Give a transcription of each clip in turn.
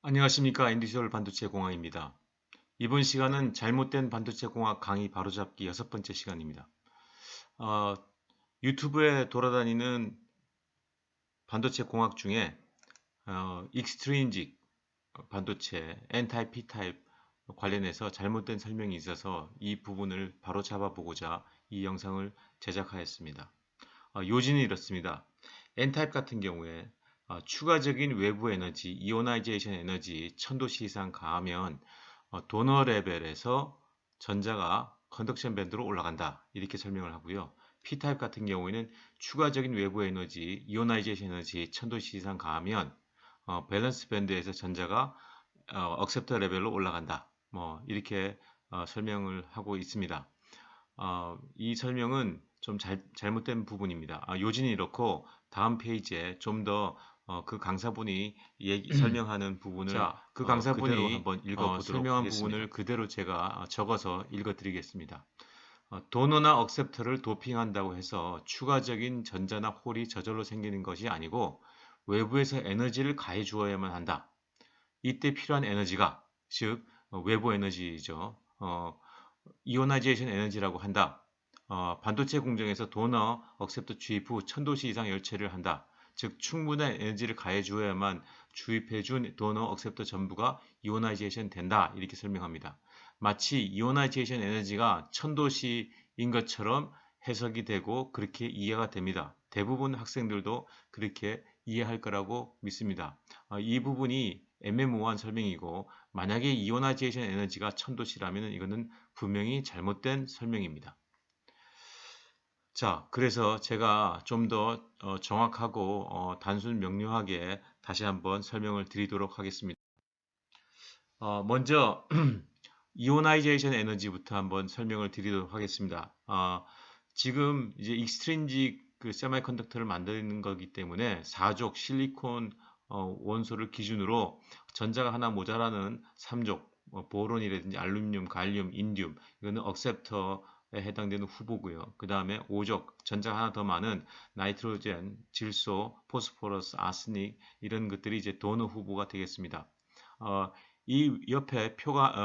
안녕하십니까. 인디지털 반도체 공학입니다. 이번 시간은 잘못된 반도체 공학 강의 바로잡기 6번째 시간입니다. 어, 유튜브에 돌아다니는 반도체 공학 중에 익스트린직 반도체 N타입, P타입 관련해서 잘못된 설명이 있어서 이 부분을 바로잡아 보고자 이 영상을 제작하였습니다. 요지는 이렇습니다. N타입 같은 경우에 추가적인 외부 에너지, 이오나이제이션 에너지 1000도씨 이상 가하면 도너 레벨에서 전자가 컨덕션 밴드로 올라간다. 이렇게 설명을 하고요. P타입 같은 경우에는 추가적인 외부 에너지, 이오나이제이션 에너지 1000도씨 이상 가하면 밸런스 밴드에서 전자가 억셉터 레벨로 올라간다. 뭐 이렇게 설명을 하고 있습니다. 이 설명은 좀 잘못된 부분입니다. 요지는 이렇고 다음 페이지에 좀 더 그 강사분이 설명하는 부분을 그 강사분이 그대로 한번 읽어보도록 설명한 하겠습니다. 부분을 그대로 제가 적어서 읽어드리겠습니다. 도너나 억셉터를 도핑한다고 해서 추가적인 전자나 홀이 저절로 생기는 것이 아니고 외부에서 에너지를 가해 주어야만 한다. 이때 필요한 에너지가 즉 외부 에너지죠. 이오나이제이션 에너지라고 한다. 반도체 공정에서 도너, 억셉터 주입 후 1000도씨 이상 열체를 한다. 즉 충분한 에너지를 가해 주어야만 주입해준 도너, 억셉터 전부가 이오나이제이션 된다. 이렇게 설명합니다. 마치 이오나이제이션 에너지가 1000도씨인 것처럼 해석이 되고 그렇게 이해가 됩니다. 대부분 학생들도 그렇게 이해할 거라고 믿습니다. 이 부분이 애매모호한 설명이고 만약에 이오나이제이션 에너지가 1000도씨라면 이거는 분명히 잘못된 설명입니다. 자, 그래서 제가 좀 더 정확하고 단순 명료하게 다시 한번 설명을 드리도록 하겠습니다. 먼저 이오나이제이션 에너지부터 한번 설명을 드리도록 하겠습니다. 지금 이제 익스트린직 그 세미컨덕터를 만드는 거기 때문에 4족 실리콘 원소를 기준으로 전자가 하나 모자라는 3족 보론이라든지 알루미늄, 갈륨, 인듐 이거는 억셉터에 해당되는 후보고요. 그 다음에 5족 전자가 하나 더 많은 나이트로젠, 질소, 포스포러스, 아스닉 이런 것들이 이제 도너 후보가 되겠습니다. 이 옆에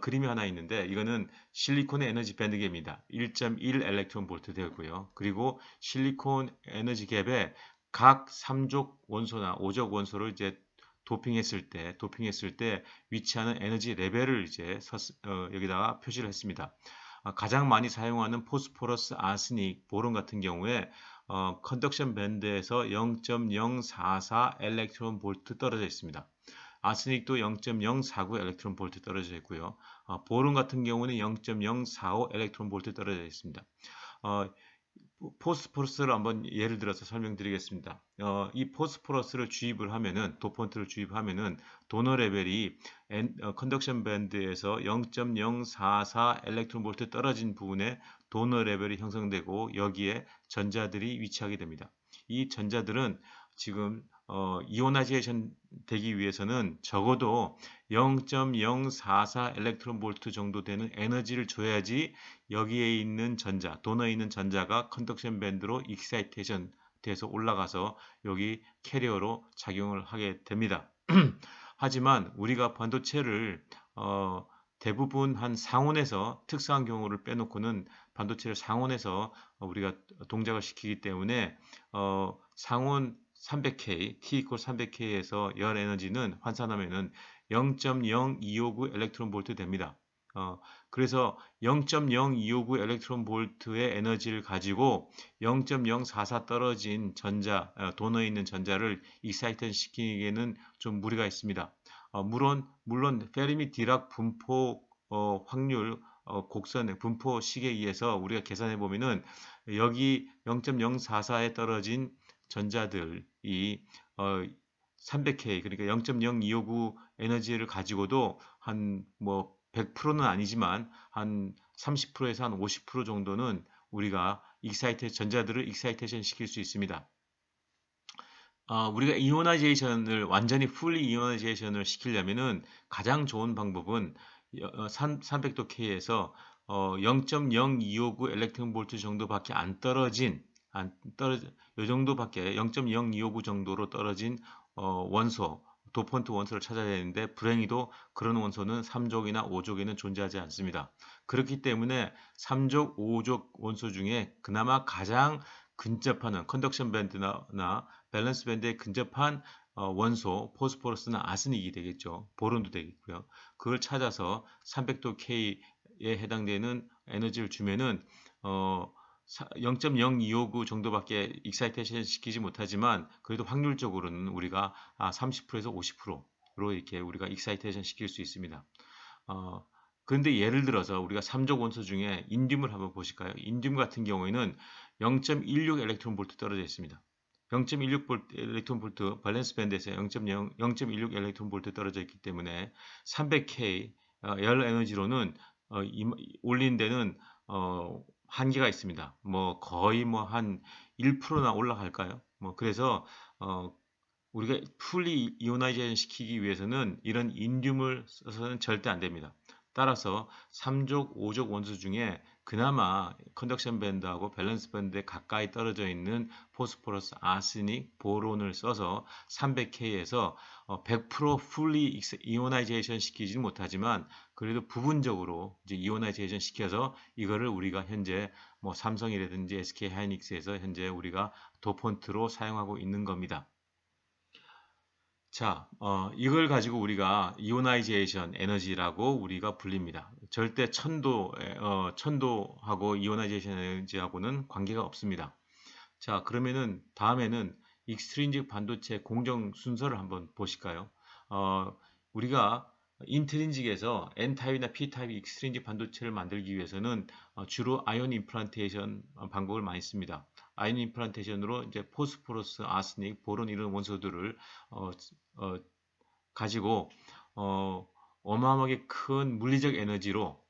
그림이 하나 있는데 이거는 실리콘의 에너지 밴드갭입니다. 1.1 엘렉트론 볼트 되고요. 그리고 실리콘 에너지 갭에 각 3족 원소나 5족 원소를 이제 도핑했을 때 위치하는 에너지 레벨을 이제 여기다가 표시를 했습니다. 가장 많이 사용하는 포스포러스, 아스닉, 보론 같은 경우에 컨덕션 밴드에서 0.044 엘렉트론 볼트 떨어져 있습니다. 아스닉도 0.049 엘렉트론 볼트 떨어져 있고요. 보론 같은 경우는 0.045 엘렉트론 볼트 떨어져 있습니다. 포스포러스를 한번 예를 들어서 설명드리겠습니다. 이 포스포러스를 주입을 하면은 도펀트를 주입하면은 도너 레벨이 컨덕션 밴드에서 0.044 엘렉트론 볼트 떨어진 부분에 도너 레벨이 형성되고 여기에 전자들이 위치하게 됩니다. 이 전자들은 지금 이오나이제이션 되기 위해서는 적어도 0.044 엘렉트론 볼트 정도 되는 에너지를 줘야지 여기에 있는 전자, 도너에 있는 전자가 컨덕션 밴드로 익사이테이션 돼서 올라가서 여기 캐리어로 작용을 하게 됩니다. 하지만 우리가 반도체를 대부분 한 상온에서 특수한 경우를 빼놓고는 반도체를 상온에서 우리가 동작을 시키기 때문에 상온 300K, T 이퀄 300K에서 열 에너지는 환산하면은 0.0259 엘렉트론 볼트 됩니다. 그래서 0.0259 엘렉트론 볼트의 에너지를 가지고 0.044 떨어진 전자, 도너에 있는 전자를 익사이트 시키기에는 좀 무리가 있습니다. 물론 페르미 디락 분포 확률 곡선의 분포식에 의해서 우리가 계산해 보면은 여기 0.044에 떨어진 전자들이 300K 그러니까 0.0259 에너지를 가지고도 한 뭐 100%는 아니지만 한 30%에서 한 50% 정도는 우리가 전자들을 익사이테이션 시킬 수 있습니다. 우리가 이오나이제이션을 완전히 풀리 이오나이제이션을 시키려면은 가장 좋은 방법은 300도 K에서 0.0259 엘렉트론 볼트 정도밖에 안 떨어진 요 정도밖에 0.0259 정도로 떨어진 원소 도폰트 원소를 찾아야 되는데 불행히도 그런 원소는 3족이나 5족에는 존재하지 않습니다. 그렇기 때문에 3족, 5족 원소 중에 그나마 가장 근접하는 컨덕션 밴드나 밸런스 밴드에 근접한 원소, 포스포러스나 아스닉이 되겠죠. 보론도 되겠고요. 그걸 찾아서 300도 K에 해당되는 에너지를 주면은 0.0259 정도밖에 익사이테이션 시키지 못하지만 그래도 확률적으로는 우리가 30%에서 50%로 이렇게 우리가 익사이테이션 시킬 수 있습니다. 그런데 예를 들어서 우리가 3족 원소 중에 인듐을 한번 보실까요? 인듐 같은 경우에는 0.16 엘렉트론 볼트 떨어져 있습니다. 0.16 엘렉트론 볼트 밸런스 밴드에서 0.16 엘렉트론 볼트 떨어져 있기 때문에 300K 열 에너지로는 올린 데는 한계가 있습니다. 뭐 거의 뭐 한 1%나 올라갈까요? 뭐 그래서 우리가 풀리 이오나이제이션 시키기 위해서는 이런 인듐을 써서는 절대 안 됩니다. 따라서 3족, 5족 원소 중에 그나마 컨덕션 밴드하고 밸런스 밴드에 가까이 떨어져 있는 포스포러스, 아스닉, 보론을 써서 300K에서 100% 풀리 이오나이제이션 시키지는 못하지만 그래도 부분적으로 이제 이오나이제이션 시켜서 이거를 우리가 현재 뭐 삼성이라든지 SK 하이닉스에서 현재 우리가 도폰트로 사용하고 있는 겁니다. 자, 이걸 가지고 우리가 이오나이제이션 에너지라고 우리가 불립니다. 절대 천도하고 이오나이제이션 에너지하고는 관계가 없습니다. 자, 그러면은 다음에는 익스트린직 반도체 공정 순서를 한번 보실까요? 우리가 인트린직에서 N타입이나 P타입 익스트린직 반도체를 만들기 위해서는 주로 아이온 임플란테이션 방법을 많이 씁니다. 아이온 임플란테이션으로 이제 포스포러스, 아스닉, 보론 이런 원소들을 가지고 어마어마하게 큰 물리적 에너지로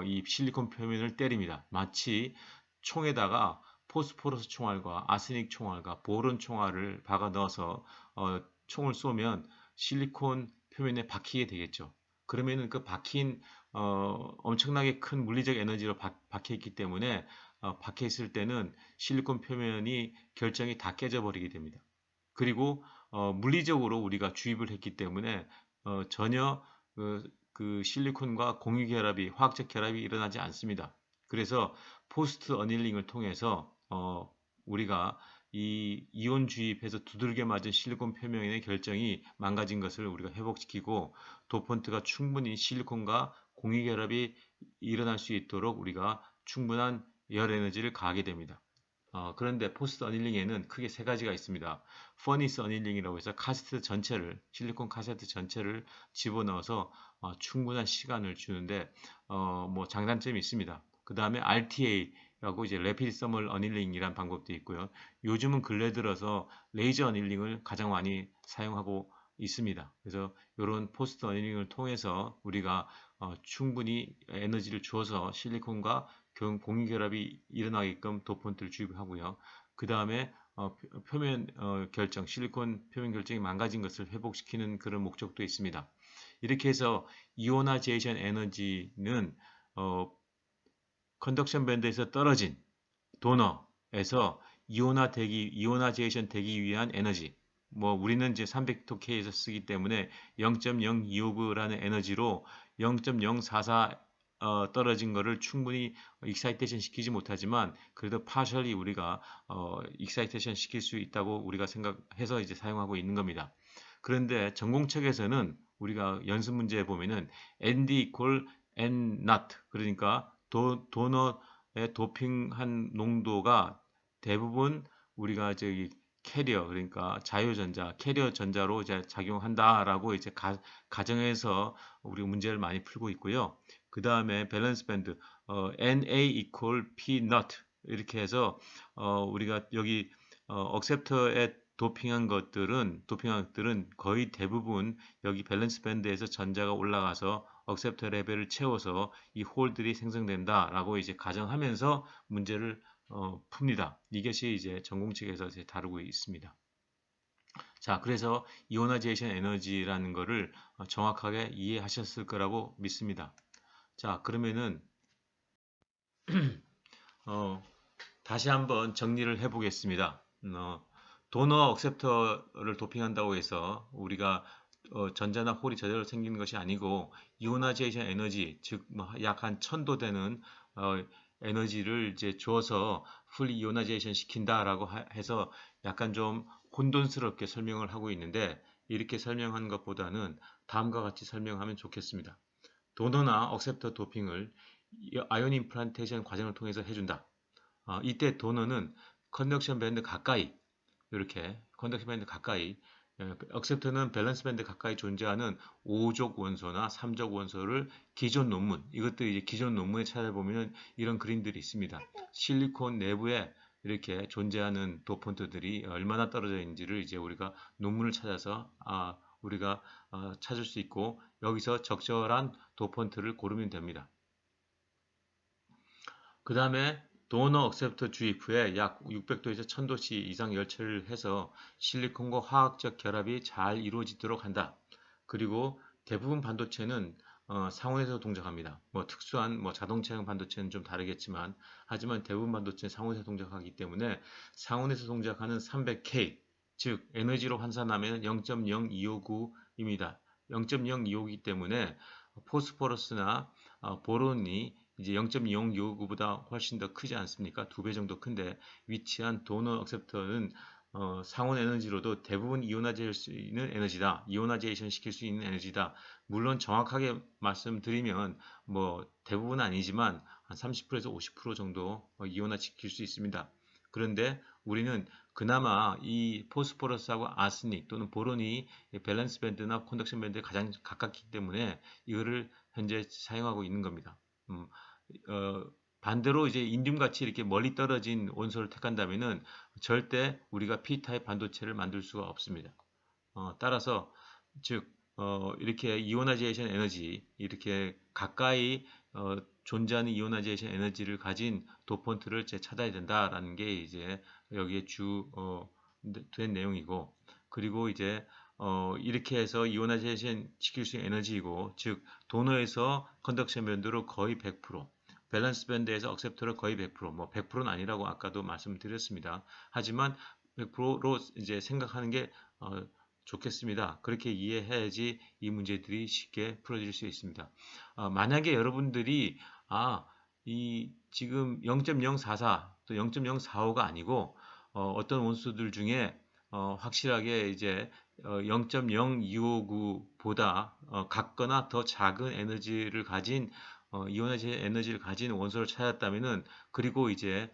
이 실리콘 표면을 때립니다. 마치 총에다가 포스포러스 총알과 아스닉 총알과 보론 총알을 박아 넣어서 총을 쏘면 실리콘 표면에 박히게 되겠죠. 그러면은 그 박힌 엄청나게 큰 물리적 에너지로 박혀 있기 때문에 박혀 있을 때는 실리콘 표면이 결정이 다 깨져 버리게 됩니다. 그리고 물리적으로 우리가 주입을 했기 때문에 전혀 그 실리콘과 공유 결합이 화학적 결합이 일어나지 않습니다. 그래서 포스트 어닐링을 통해서 우리가 이 이온 주입해서 두들겨 맞은 실리콘 표면의 결정이 망가진 것을 우리가 회복시키고 도폰트가 충분히 실리콘과 공유 결합이 일어날 수 있도록 우리가 충분한 열 에너지를 가하게 됩니다. 그런데 포스트 어닐링에는 크게 세 가지가 있습니다. 퍼니스 어닐링이라고 해서 카세트 전체를 실리콘 카세트 전체를 집어넣어서 충분한 시간을 주는데 뭐 장단점이 있습니다. 그 다음에 RTA라고 이제 레피드 서멀 어닐링이란 방법도 있고요. 요즘은 근래 들어서 레이저 어닐링을 가장 많이 사용하고 있습니다. 그래서 이런 포스트 어닐링을 통해서 우리가 충분히 에너지를 주어서 실리콘과 공유 결합이 일어나게끔 도폰트를 주입을 하고요. 그 다음에 표면 결정, 실리콘 표면 결정이 망가진 것을 회복시키는 그런 목적도 있습니다. 이렇게 해서 이오나제이션 에너지는 컨덕션 밴드에서 떨어진 도너에서 이오나제이션 되기 위한 에너지. 뭐 우리는 이제 300K에서 쓰기 때문에 0.0259라는 에너지로 0.044 떨어진 거를 충분히 익사이테이션 시키지 못하지만 그래도 파셜리 우리가 익사이테이션 시킬 수 있다고 우리가 생각해서 이제 사용하고 있는 겁니다. 그런데 전공책에서는 우리가 연습 문제에 보면은 ND equal N not 그러니까 도넛의 도핑한 농도가 대부분 우리가 저기 캐리어 그러니까 자유전자 캐리어 전자로 이제 작용한다라고 이제 가정해서 우리 문제를 많이 풀고 있고요. 그 다음에 밸런스 밴드 NA equal P not 이렇게 해서 우리가 여기 억셉터에 도핑한 것들은 거의 대부분 여기 밸런스 밴드에서 전자가 올라가서 억셉터 레벨을 채워서 이 홀들이 생성된다라고 이제 가정하면서 문제를 풉니다. 이것이 이제 전공책에서 이제 다루고 있습니다. 자, 그래서 이오나이제이션 에너지라는 거를 정확하게 이해하셨을 거라고 믿습니다. 자, 그러면은 다시 한번 정리를 해보겠습니다. 도너 억셉터를 도핑한다고 해서 우리가 전자나 홀이 저절로 생기는 것이 아니고 이오나이제이션 에너지, 즉 약 한 1000도 되는 어, 에너지를 이제 줘서 풀 이오나이제이션 시킨다라고 해서 약간 좀 혼돈스럽게 설명을 하고 있는데, 이렇게 설명한 것보다는 다음과 같이 설명하면 좋겠습니다. 도너나 억셉터 도핑을 아이온 임플란테이션 과정을 통해서 해준다. 이때 도너는 컨덕션 밴드 가까이, 이렇게 컨덕션 밴드 가까이, 억셉터는 밸런스 밴드 가까이 존재하는 5족 원소나 3족 원소를 기존 논문, 이것들이 이제 기존 논문에 찾아보면 이런 그림들이 있습니다. 실리콘 내부에 이렇게 존재하는 도펀트들이 얼마나 떨어져 있는지를 이제 우리가 논문을 찾아서 우리가 찾을 수 있고, 여기서 적절한 도펀트를 고르면 됩니다. 그 다음에 도너 억셉터 주입 후에 약 600도에서 1000도씨 이상 열처리를 해서 실리콘과 화학적 결합이 잘 이루어지도록 한다. 그리고 대부분 반도체는 상온에서 동작합니다. 특수한 자동차용 반도체는 좀 다르겠지만, 하지만 대부분 반도체는 상온에서 동작하기 때문에 상온에서 동작하는 300K, 즉 에너지로 환산하면 0.0259입니다. 0.0259이기 때문에 포스포러스나 보론이 이제 0.029보다 훨씬 더 크지 않습니까? 2배 정도 큰데 위치한 도너 억셉터는 상온 에너지로도 대부분 이오나이즈 할 수 있는 에너지다. 이오나이제이션 시킬 수 있는 에너지다. 물론 정확하게 말씀드리면 대부분은 아니지만 한 30%에서 50% 정도 이오나 시킬 수 있습니다. 그런데 우리는 그나마 이 포스포러스하고 아스닉 또는 보론이 밸런스 밴드나 컨덕션 밴드에 가장 가깝기 때문에 이거를 현재 사용하고 있는 겁니다. 반대로 이제 인듐같이 이렇게 멀리 떨어진 원소를 택한다면은 절대 우리가 P타입 반도체를 만들 수가 없습니다. 따라서 즉 이렇게 이오나이제이션 에너지, 이렇게 가까이 존재하는 이오나이제이션 에너지를 가진 도펀트를 찾아야 된다라는 게 이제 여기에 된 내용이고, 그리고 이제 이렇게 해서 이오나이제이션 시킬 수 있는 에너지이고, 즉 도너에서 컨덕션 밴드로 거의 100%, 밸런스 밴드에서 억셉터로 거의 100%, 100%는 아니라고 아까도 말씀드렸습니다. 하지만 100%로 이제 생각하는 게 좋겠습니다. 그렇게 이해해야지 이 문제들이 쉽게 풀어질 수 있습니다. 만약에 여러분들이 이 지금 0.044 또 0.045가 아니고 어떤 원소들 중에 확실하게 이제 0.0259보다 같거나 더 작은 에너지를 가진 이온화제 에너지를 가진 원소를 찾았다면은, 그리고 이제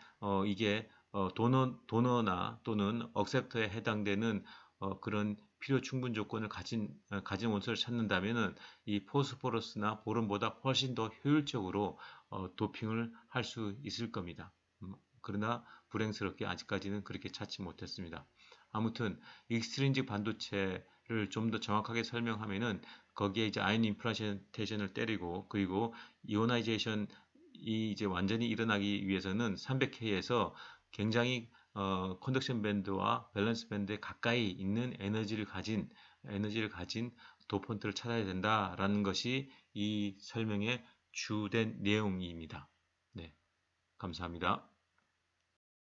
이게 도너나 또는 억셉터에 해당되는 그런 필요 충분 조건을 가진 원소를 찾는다면은 이 포스포러스나 보론보다 훨씬 더 효율적으로 도핑을 할 수 있을 겁니다. 그러나 불행스럽게 아직까지는 그렇게 찾지 못했습니다. 아무튼 익스트린직 반도체를 좀 더 정확하게 설명하면은 거기에 이제 아이온 임플란테이션을 때리고, 그리고 이오나이제이션이 이제 완전히 일어나기 위해서는 300K에서 굉장히 컨덕션 밴드와 밸런스 밴드에 가까이 있는 에너지를 가진 도펀트를 찾아야 된다라는 것이 이 설명의 주된 내용입니다. 네, 감사합니다.